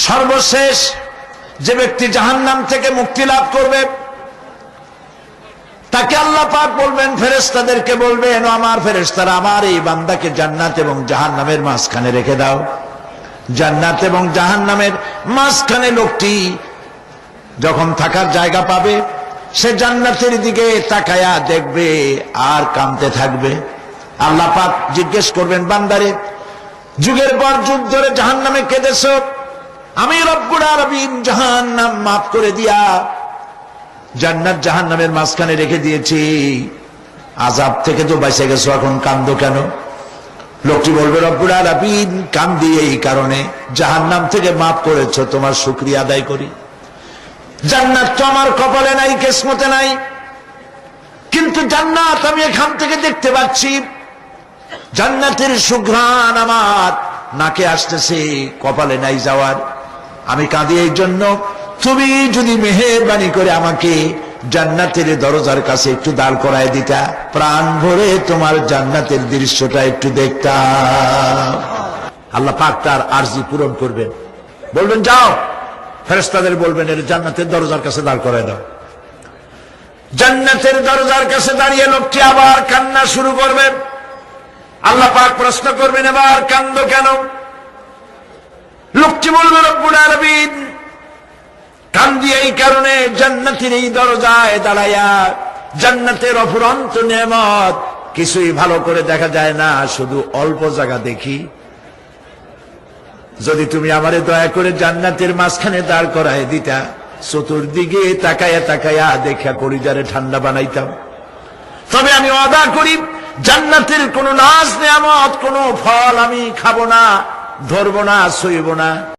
সর্বশেষ যে ব্যক্তি জাহান্নাম থেকে মুক্তি লাভ করবে তাকে আল্লাহ পাক বলবেন, ফেরেশতাদেরকে বলবেন, ও আমার ফেরেশতারা, আমার এই বান্দাকে জান্নাত এবং জাহান্নামের মাঝখানে রেখে দাও। জান্নাত এবং জাহান্নামের মাঝখানে লোকটি যখন থাকার জায়গা পাবে, সে জান্নাতের দিকে তাকায়া দেখবে আর কাঁদতে থাকবে। আল্লাহ পাক জিজ্ঞেস করবেন, বান্দারে, যুগের পর যুগ ধরে জাহান্নামে কেঁদেছ, আমি রব্বুল আলামিন জাহান্নাম মাফ করে দিয়া জান্নাত জাহান্নামের মাঝখানে রেখে দিয়েছি, আযাব থেকে তো বেঁচে গেছো, এখন কান্দো কেন? লোকটি বলবে, রব্বুল আলামিন কান্দি এই কারণে, জাহান্নাম থেকে মাফ করেছো, তোমার শুকরিয়া আদায় করি। জান্নাত তো আমার কপালে নাই, কিসমতে নাই, কিন্তু জান্নাত আমি এখান থেকে দেখতে পাচ্ছি, জান্নাতের সুঘ্রাণ আমার নাকে আসতেছে, কপালে নাই যাওয়ার। আমি কাঁদি এই জন্য, তুমি যদি মেহেরবানি করে আমাকে জান্নাতের দরজার কাছে একটু দাঁড় করায় দিতা, প্রাণ ভরে তোমার জান্নাতের দৃশ্যটা একটু দেখতাম। আল্লাহ পাক তার আরজি পূরণ করবেন, বলবেন যাও, ফেরেশতাদের বলবেন এর জান্নাতের দরজার কাছে দাঁড় করায় দাও। জান্নাতের দরজার কাছে দাঁড়িয়ে লোকটি আবার কান্না শুরু করবেন। আল্লাহ পাক প্রশ্ন করবেন, এবার কান্দো কেন? লোকটি বলবে, রব্বুল আলামিন কান্দি এই কারণে, জান্নাতের এই দরজায় দাঁড়াইয়া জান্নাতের অফুরন্ত নেয়ামত কিছুই ভালো করে দেখা যায় না, শুধু অল্প জায়গা দেখি। যদি তুমি আমারে দয়া করে জান্নাতের মাঝখানে দাঁড় করায় দিতা, চতুর্দিকে তাকায়া তাকায়া দেখা কলিজারে ঠান্ডা বানাইতাম, তবে আমি ওয়াদা করি জান্নাতের কোন নাজ নেয়ামত, কোন ফল আমি খাবো না, ধরবো না, ছুঁইব না।